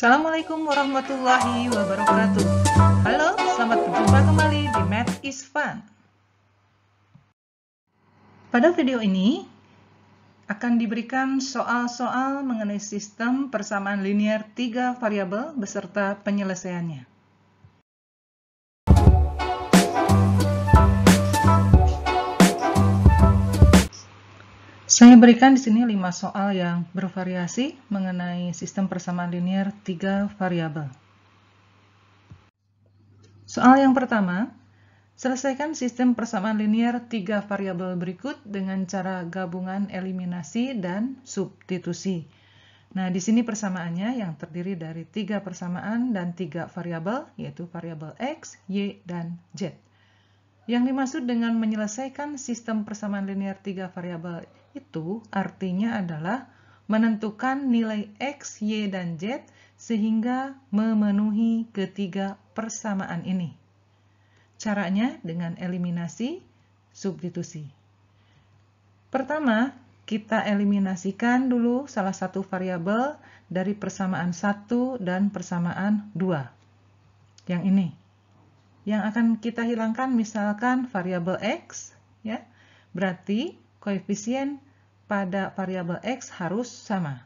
Assalamualaikum warahmatullahi wabarakatuh. Halo, selamat berjumpa kembali di Math is Fun. Pada video ini akan diberikan soal-soal mengenai sistem persamaan linear 3 variabel beserta penyelesaiannya. Saya berikan di sini 5 soal yang bervariasi mengenai sistem persamaan linear 3 variabel. Soal yang pertama, selesaikan sistem persamaan linear 3 variabel berikut dengan cara gabungan eliminasi dan substitusi. Nah, di sini persamaannya yang terdiri dari 3 persamaan dan 3 variabel, yaitu variabel X, Y, dan Z. Yang dimaksud dengan menyelesaikan sistem persamaan linear 3 variabel itu artinya adalah menentukan nilai X, Y, dan Z sehingga memenuhi ketiga persamaan ini. Caranya dengan eliminasi substitusi. Pertama, kita eliminasikan dulu salah satu variabel dari persamaan 1 dan persamaan 2. Yang ini. Yang akan kita hilangkan misalkan variabel X, ya. Berarti koefisien pada variabel X harus sama.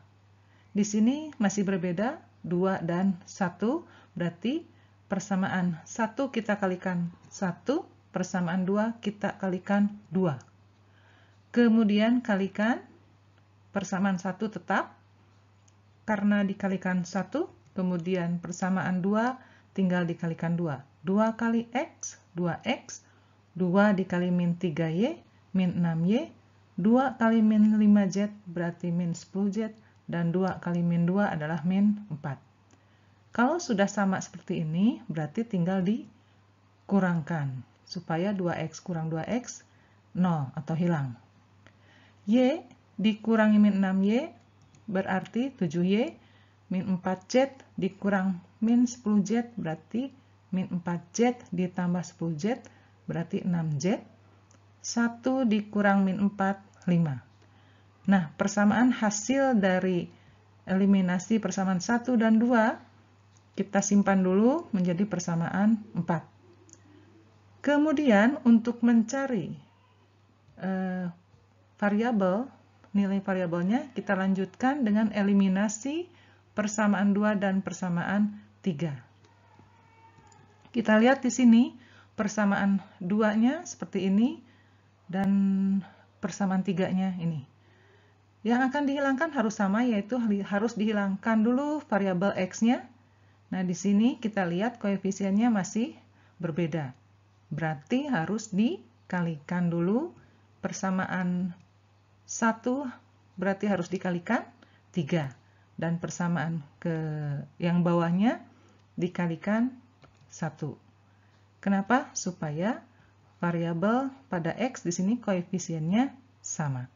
Di sini masih berbeda 2 dan 1, berarti persamaan 1 kita kalikan 1, persamaan 2 kita kalikan 2. Kemudian kalikan persamaan 1 tetap, karena dikalikan 1, kemudian persamaan 2 tinggal dikalikan 2. 2 kali X, 2X, 2 dikali min 3Y, min 6Y, 2 kali min 5Z berarti min 10Z, dan 2 kali min 2 adalah min 4. Kalau sudah sama seperti ini, berarti tinggal dikurangkan, supaya 2X kurang 2X, 0 atau hilang. Y dikurangi min 6Y, berarti 7Y, min 4Z dikurang min 10Z, berarti min 4Z ditambah 10Z, berarti 6Z. 1 dikurang min 4, 5. Nah, persamaan hasil dari eliminasi persamaan 1 dan 2, kita simpan dulu menjadi persamaan 4. Kemudian, untuk mencari variabel, nilai variabelnya, kita lanjutkan dengan eliminasi persamaan 2 dan persamaan 3. Kita lihat di sini persamaan 2-nya seperti ini dan persamaan 3-nya ini. Yang akan dihilangkan harus sama, yaitu harus dihilangkan dulu variabel X-nya. Nah, di sini kita lihat koefisiennya masih berbeda. Berarti harus dikalikan dulu persamaan 1, berarti harus dikalikan 3. Dan persamaan yang bawahnya dikalikan 1. Kenapa? Supaya variabel pada X di sini koefisiennya sama.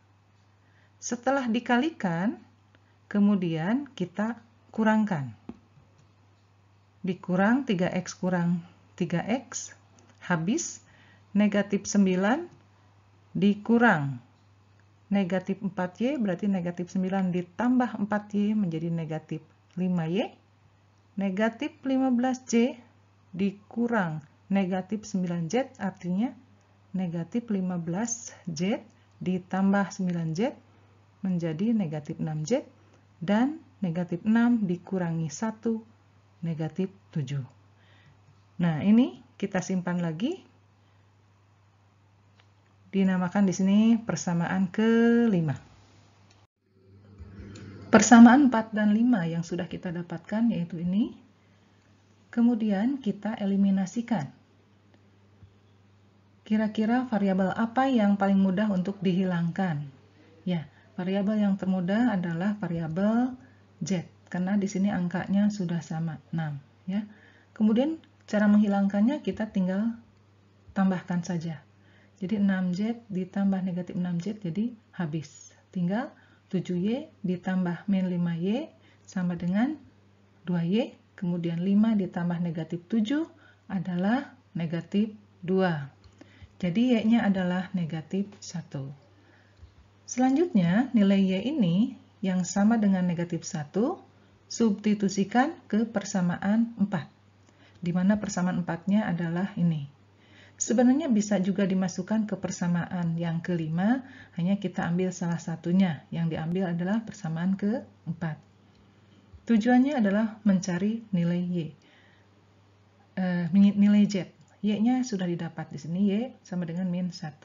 Setelah dikalikan, kemudian kita kurangkan. Dikurang 3X kurang 3X, habis negatif 9 dikurang negatif 4Y, berarti negatif 9 ditambah 4Y menjadi negatif 5Y. Negatif 15Z dikurang negatif 9Z, artinya negatif 15Z ditambah 9Z menjadi negatif 6Z, dan negatif 6 dikurangi 1, negatif 7. Nah, ini kita simpan lagi. Dinamakan di sini persamaan ke-5. Persamaan 4 dan 5 yang sudah kita dapatkan yaitu ini. Kemudian kita eliminasikan. Kira-kira variabel apa yang paling mudah untuk dihilangkan? Ya, variabel yang termudah adalah variabel Z, karena di sini angkanya sudah sama, 6. Ya. Kemudian cara menghilangkannya kita tinggal tambahkan saja. Jadi 6Z ditambah negatif 6Z jadi habis. Tinggal 7Y ditambah min 5Y sama dengan 2Y. Kemudian 5 ditambah negatif 7 adalah negatif 2. Jadi Y-nya adalah negatif 1. Selanjutnya, nilai Y ini yang sama dengan negatif 1 substitusikan ke persamaan 4, di mana persamaan 4-nya adalah ini. Sebenarnya bisa juga dimasukkan ke persamaan yang kelima, hanya kita ambil salah satunya. Yang diambil adalah persamaan ke-4. Tujuannya adalah mencari nilai Y. Nilai Z. Y-nya sudah didapat di sini, Y sama dengan min 1.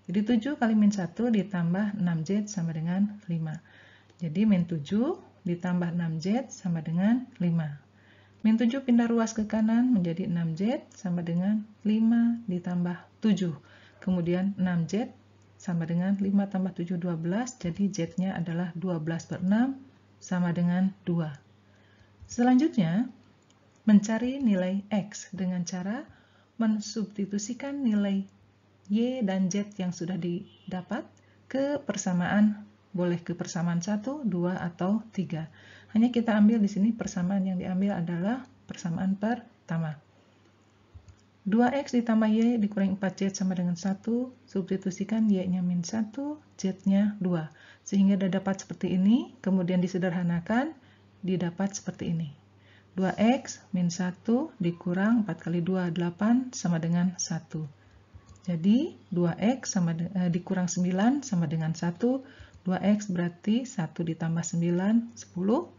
Jadi 7 kali min 1 ditambah 6Z sama dengan 5. Jadi min 7 ditambah 6Z sama dengan 5. Min 7 pindah ruas ke kanan menjadi 6Z sama dengan 5 ditambah 7. Kemudian 6Z sama dengan 5 tambah 7, 12. Jadi Z-nya adalah 12/6 sama dengan 2. Selanjutnya, mencari nilai X dengan cara mensubstitusikan nilai Y dan Z yang sudah didapat ke persamaan, boleh ke persamaan 1, 2, atau 3. Hanya kita ambil di sini persamaan yang diambil adalah persamaan pertama. 2X ditambah Y dikurangi 4Z sama dengan 1, substitusikan Y-nya min 1, Z-nya 2. Sehingga dapat seperti ini, kemudian disederhanakan, didapat seperti ini. 2X min 1 dikurang 4 kali 2, 8 sama dengan 1. Jadi 2X dikurang 9 sama dengan 1. 2X berarti 1 ditambah 9, 10.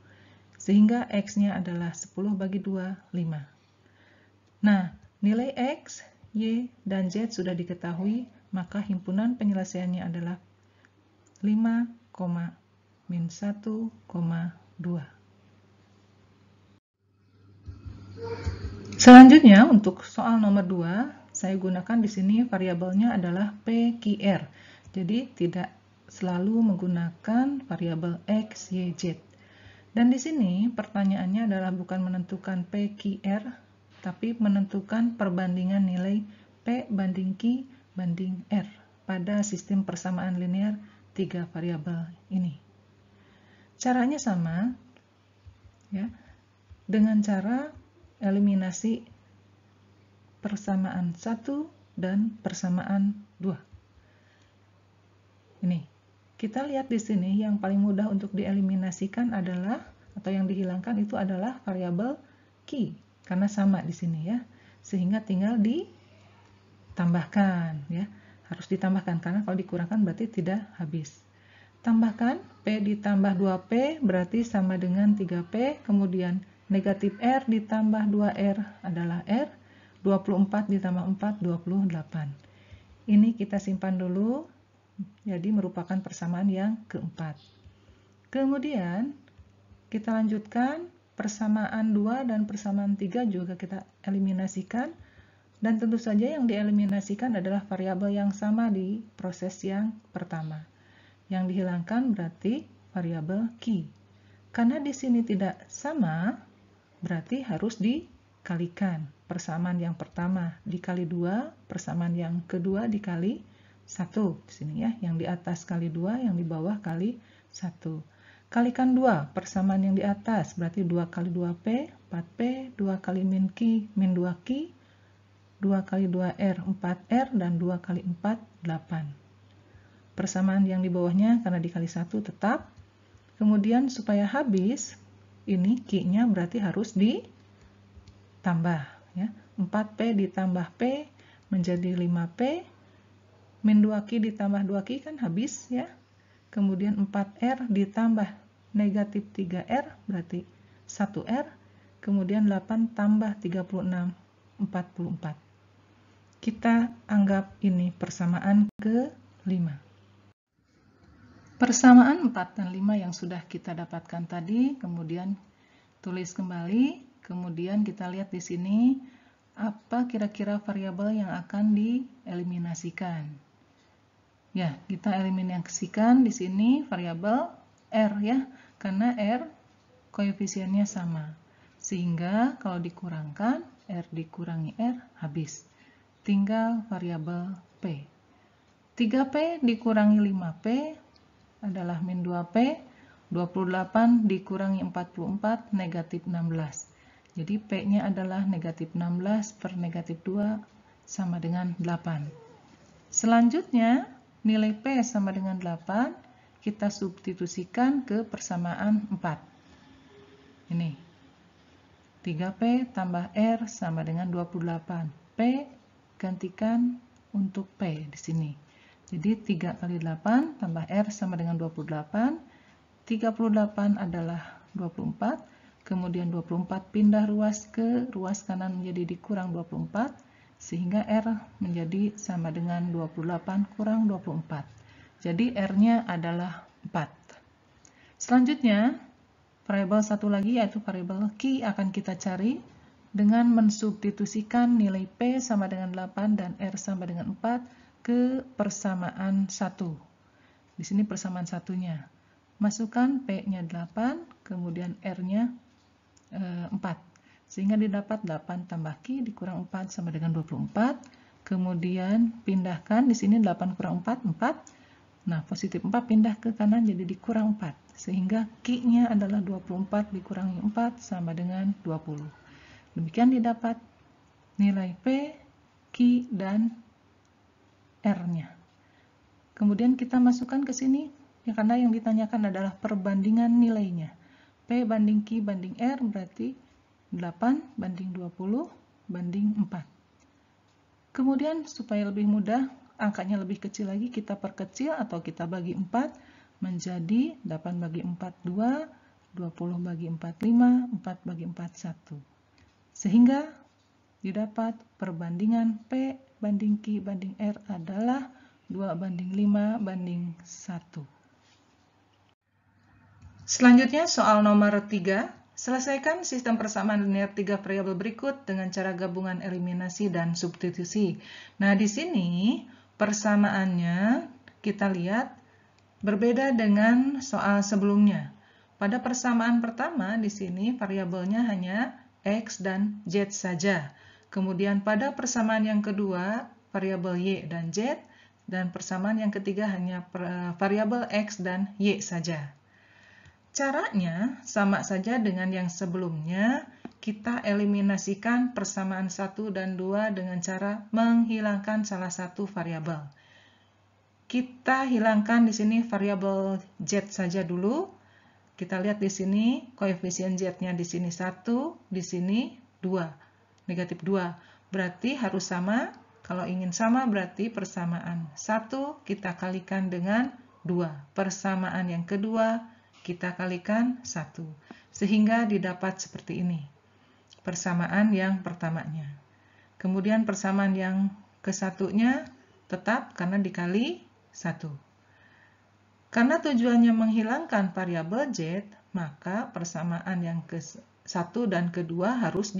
Sehingga X-nya adalah 10 bagi 2, 5. Nah, nilai X, Y, dan Z sudah diketahui, maka himpunan penyelesaiannya adalah 5, min 1,2. Selanjutnya, untuk soal nomor 2, saya gunakan di sini variabelnya adalah PQR. Jadi, tidak selalu menggunakan variabel X, Y, Z. Dan di sini pertanyaannya adalah bukan menentukan PQR, tapi menentukan perbandingan nilai P banding Q banding R pada sistem persamaan linear 3 variabel ini. Caranya sama, ya, dengan cara eliminasi persamaan 1 dan persamaan 2. Ini. Kita lihat di sini yang paling mudah untuk dieliminasikan adalah, atau yang dihilangkan itu adalah variabel Q, karena sama di sini ya. Sehingga tinggal ditambahkan ya. Harus ditambahkan karena kalau dikurangkan berarti tidak habis. Tambahkan P ditambah 2P berarti sama dengan 3P, kemudian negatif R ditambah 2R adalah R, 24 ditambah 4, 28. Ini kita simpan dulu. Jadi merupakan persamaan yang keempat. Kemudian kita lanjutkan persamaan 2 dan persamaan 3 juga kita eliminasikan. Dan tentu saja yang dieliminasikan adalah variabel yang sama di proses yang pertama. Yang dihilangkan berarti variabel Q. Karena di sini tidak sama, berarti harus dikalikan. Persamaan yang pertama dikali 2, persamaan yang kedua dikali 1 di sini ya, yang di atas kali 2, yang di bawah kali 1. Kalikan 2, persamaan yang di atas berarti 2 kali 2P, 4P, 2 kali min Q, min 2Q, 2 kali 2R, 4R, dan 2 kali 4, 8. Persamaan yang di bawahnya karena dikali 1 tetap. Kemudian supaya habis, ini Q-nya berarti harus ditambah ya. 4P ditambah P menjadi 5P. Min 2Q ditambah 2Q kan habis ya. Kemudian 4R ditambah negatif 3R berarti 1R. Kemudian 8 tambah 36, 44. Kita anggap ini persamaan ke-5. Persamaan 4 dan 5 yang sudah kita dapatkan tadi, kemudian tulis kembali. Kemudian kita lihat di sini apa kira-kira variabel yang akan dieliminasikan. Ya, kita eliminasikan di sini variabel R ya, karena R koefisiennya sama. Sehingga kalau dikurangkan, R dikurangi R habis. Tinggal variabel P. 3P dikurangi 5P adalah min 2P, 28 dikurangi 44 negatif 16. Jadi P-nya adalah negatif 16 per negatif 2 sama dengan 8. Selanjutnya, nilai P sama dengan 8, kita substitusikan ke persamaan 4. Ini 3P tambah R sama dengan 28. P gantikan untuk P di sini. Jadi 3 kali 8 tambah R sama dengan 28. 38 adalah 24. Kemudian 24 pindah ruas ke ruas kanan menjadi dikurang 24. Sehingga R menjadi sama dengan 28 kurang 24. Jadi R-nya adalah 4. Selanjutnya, variabel satu lagi yaitu variabel Q akan kita cari dengan mensubstitusikan nilai P sama dengan 8 dan R sama dengan 4 ke persamaan 1. Di sini persamaan satunya. Masukkan P-nya 8, kemudian R-nya 4. Sehingga didapat 8 tambah Q dikurang 4 sama dengan 24. Kemudian pindahkan di sini 8 kurang 4, 4. Nah, positif 4 pindah ke kanan jadi dikurang 4. Sehingga Q-nya adalah 24 dikurangi 4 sama dengan 20. Demikian didapat nilai P, Q, dan R-nya. Kemudian kita masukkan ke sini, ya karena yang ditanyakan adalah perbandingan nilainya. P banding Q banding R berarti 8 banding 20 banding 4. Kemudian supaya lebih mudah, angkanya lebih kecil lagi, kita perkecil atau kita bagi 4 menjadi 8 bagi 4, 2, 20 bagi 4, 5, 4 bagi 4, 1. Sehingga didapat perbandingan P banding Q banding R adalah 2 banding 5 banding 1. Selanjutnya soal nomor 3. Selesaikan sistem persamaan linear 3 variabel berikut dengan cara gabungan eliminasi dan substitusi. Nah, di sini persamaannya kita lihat berbeda dengan soal sebelumnya. Pada persamaan pertama di sini variabelnya hanya X dan Z saja. Kemudian pada persamaan yang kedua variabel Y dan Z, dan persamaan yang ketiga hanya variabel X dan Y saja. Caranya sama saja dengan yang sebelumnya, kita eliminasikan persamaan 1 dan 2 dengan cara menghilangkan salah satu variabel. Kita hilangkan di sini variabel Z saja dulu. Kita lihat di sini koefisien Z-nya di sini 1, di sini 2, negatif 2. Berarti harus sama. Kalau ingin sama berarti persamaan 1 kita kalikan dengan 2. Persamaan yang kedua kita kalikan 1. Sehingga didapat seperti ini. Persamaan yang pertamanya. Kemudian persamaan yang ke-1-nya tetap karena dikali 1. Karena tujuannya menghilangkan variabel Z, maka persamaan yang ke-1 dan ke-2 harus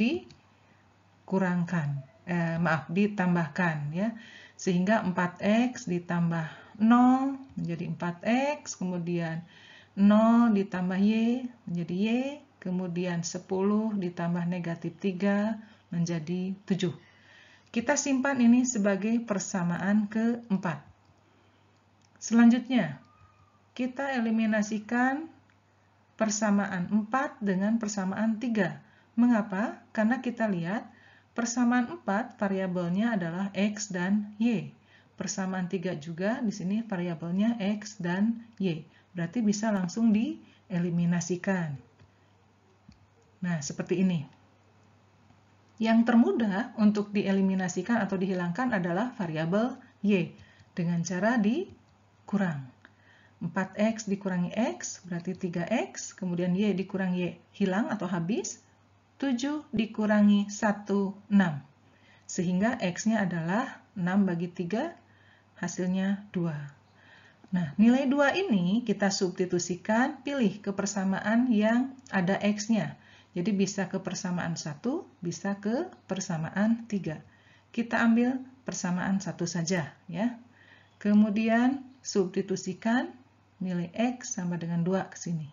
ditambahkan ya. Sehingga 4X ditambah 0 menjadi 4X, kemudian 0 ditambah Y menjadi Y, kemudian 10 ditambah negatif 3 menjadi 7. Kita simpan ini sebagai persamaan ke-4. Selanjutnya, kita eliminasikan persamaan 4 dengan persamaan 3. Mengapa? Karena kita lihat persamaan 4 variabelnya adalah X dan Y. Persamaan 3 juga di sini variabelnya X dan Y. Berarti bisa langsung dieliminasikan. Nah, seperti ini. Yang termudah untuk dieliminasikan atau dihilangkan adalah variabel Y dengan cara dikurang. 4X dikurangi X berarti 3X, kemudian Y dikurangi Y hilang atau habis. 7 dikurangi 1, 6. Sehingga X-nya adalah 6 bagi 3, hasilnya 2. Nah, nilai 2 ini kita substitusikan, pilih ke persamaan yang ada X-nya. Jadi bisa ke persamaan 1, bisa ke persamaan 3. Kita ambil persamaan 1 saja ya. Kemudian substitusikan nilai X sama dengan 2 ke sini.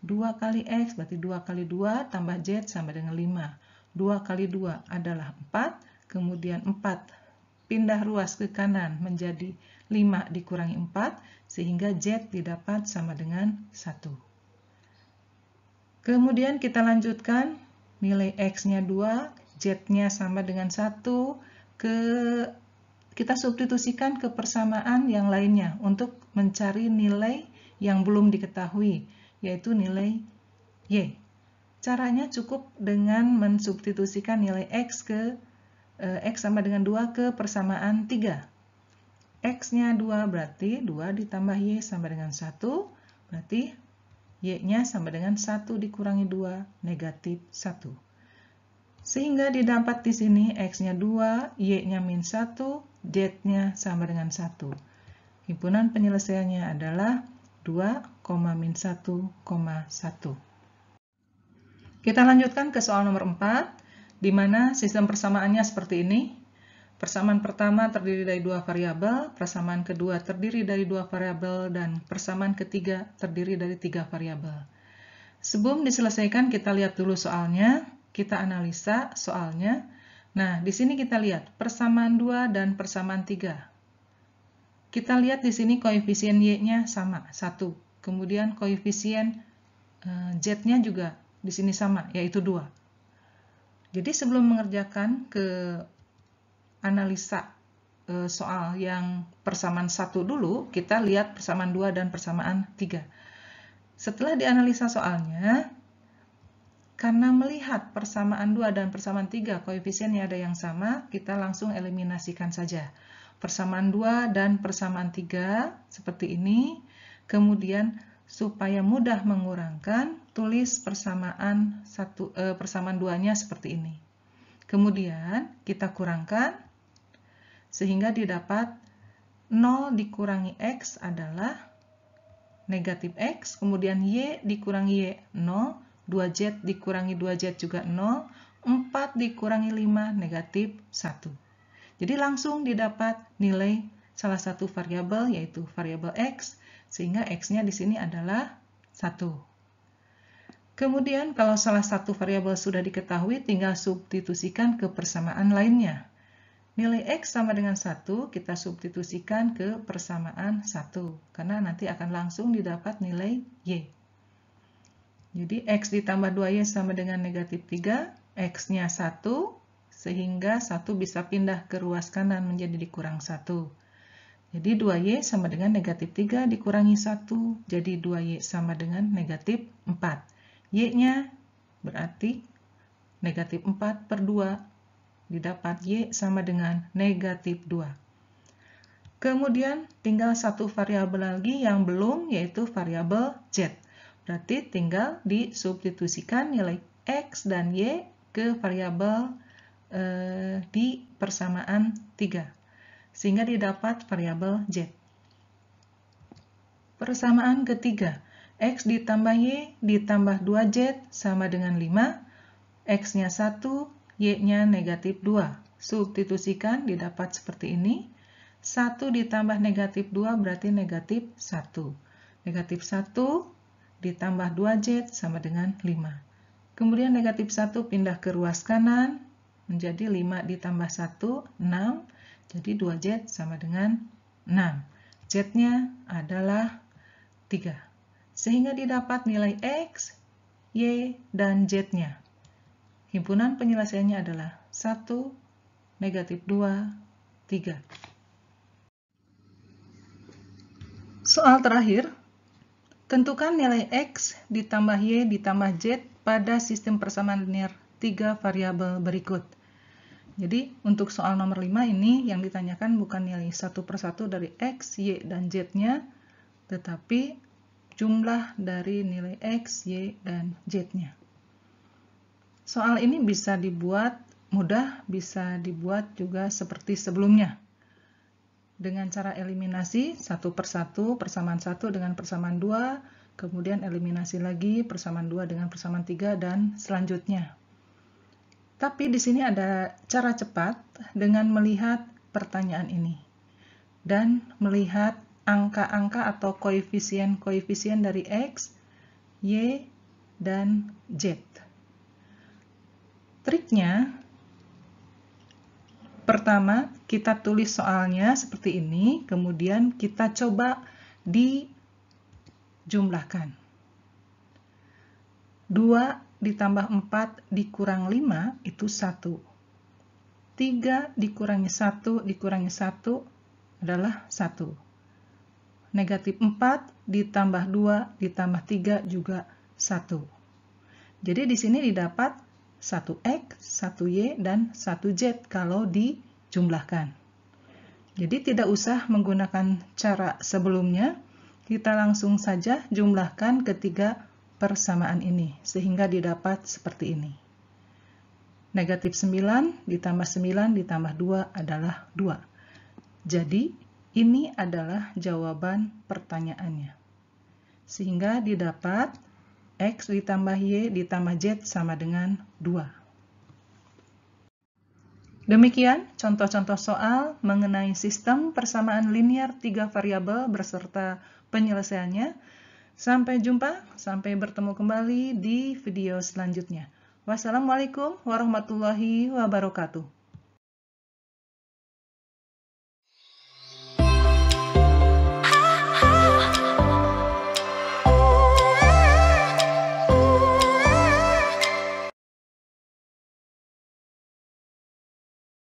2 kali X berarti 2 kali 2 tambah Z sama dengan 5. 2 kali 2 adalah 4, kemudian 4 pindah ruas ke kanan menjadi 5 dikurangi 4, sehingga Z didapat sama dengan 1. Kemudian kita lanjutkan, nilai X-nya 2, Z-nya sama dengan 1, kita substitusikan ke persamaan yang lainnya untuk mencari nilai yang belum diketahui, yaitu nilai Y. Caranya cukup dengan mensubstitusikan nilai X sama dengan 2 ke persamaan 3. X-nya 2 berarti 2 ditambah Y sama dengan 1, berarti Y-nya sama dengan 1 dikurangi 2, negatif 1. Sehingga didapat di sini X-nya 2, Y-nya min 1, Z-nya sama dengan 1. Himpunan penyelesaiannya adalah 2, min 1, 1. Kita lanjutkan ke soal nomor 4, di mana sistem persamaannya seperti ini. Persamaan pertama terdiri dari 2 variabel, persamaan kedua terdiri dari 2 variabel, dan persamaan ketiga terdiri dari 3 variabel. Sebelum diselesaikan, kita lihat dulu soalnya, kita analisa soalnya. Nah, di sini kita lihat persamaan 2 dan persamaan 3. Kita lihat di sini koefisien Y-nya sama, 1. Kemudian koefisien Z-nya juga di sini sama, yaitu 2. Jadi sebelum mengerjakan ke analisa soal yang persamaan 1 dulu, kita lihat persamaan 2 dan persamaan 3. Setelah dianalisa soalnya, karena melihat persamaan 2 dan persamaan 3 koefisiennya ada yang sama, kita langsung eliminasikan saja. Persamaan 2 dan persamaan 3 seperti ini. Kemudian supaya mudah mengurangkan, tulis persamaan 2-nya seperti ini. Kemudian kita kurangkan sehingga didapat 0 dikurangi X adalah negatif X, kemudian Y dikurangi Y 0, 2Z dikurangi 2Z juga 0, 4 dikurangi 5 negatif 1. Jadi langsung didapat nilai salah satu variabel, yaitu variabel X, sehingga X-nya di sini adalah 1. Kemudian kalau salah satu variabel sudah diketahui, tinggal substitusikan ke persamaan lainnya. Nilai X sama dengan 1, kita substitusikan ke persamaan 1, karena nanti akan langsung didapat nilai Y. Jadi X ditambah 2Y sama dengan negatif 3, X-nya 1, sehingga 1 bisa pindah ke ruas kanan menjadi dikurang 1. Jadi 2Y sama dengan negatif 3 dikurangi 1, jadi 2Y sama dengan negatif 4. Y-nya berarti negatif 4 per 2, didapat Y sama dengan negatif 2. Kemudian tinggal satu variabel lagi yang belum, yaitu variabel Z. Berarti tinggal disubstitusikan nilai X dan Y ke variabel di persamaan 3. Sehingga didapat variabel Z. Persamaan ketiga, X ditambah Y ditambah 2Z sama dengan 5, X-nya 1, Y-nya negatif 2. Substitusikan didapat seperti ini, 1 ditambah negatif 2 berarti negatif 1. Negatif 1 ditambah 2Z sama dengan 5. Kemudian negatif 1 pindah ke ruas kanan, menjadi 5 ditambah 1, 6. Jadi 2Z sama dengan 6. Z-nya adalah 3. Sehingga didapat nilai X, Y, dan Z-nya. Himpunan penyelesaiannya adalah 1, negatif 2, 3. Soal terakhir, tentukan nilai X ditambah Y ditambah Z pada sistem persamaan linear 3 variabel berikut. Jadi untuk soal nomor 5 ini yang ditanyakan bukan nilai satu persatu dari X, Y, dan Z-nya, tetapi jumlah dari nilai X, Y, dan Z-nya. Soal ini bisa dibuat mudah, bisa dibuat juga seperti sebelumnya. Dengan cara eliminasi satu persatu, persamaan 1 dengan persamaan 2, kemudian eliminasi lagi persamaan 2 dengan persamaan 3, dan selanjutnya. Tapi di sini ada cara cepat dengan melihat pertanyaan ini dan melihat angka-angka atau koefisien-koefisien dari X, Y, dan Z. Triknya, pertama kita tulis soalnya seperti ini, kemudian kita coba dijumlahkan. 2 ditambah 4 dikurang 5 itu 1. 3 dikurangi 1 dikurangi 1 adalah 1. Negatif 4 ditambah 2 ditambah 3 juga 1. Jadi di sini didapat 1X, 1Y, dan 1Z kalau dijumlahkan. Jadi tidak usah menggunakan cara sebelumnya, kita langsung saja jumlahkan ketiga persamaan ini, sehingga didapat seperti ini. Negatif 9 ditambah 9 ditambah 2 adalah 2. Jadi, ini adalah jawaban pertanyaannya. Sehingga didapat X ditambah Y ditambah Z sama dengan 2. Demikian contoh-contoh soal mengenai sistem persamaan linear 3 variabel beserta penyelesaiannya. Sampai jumpa, sampai bertemu kembali di video selanjutnya. Wassalamualaikum warahmatullahi wabarakatuh.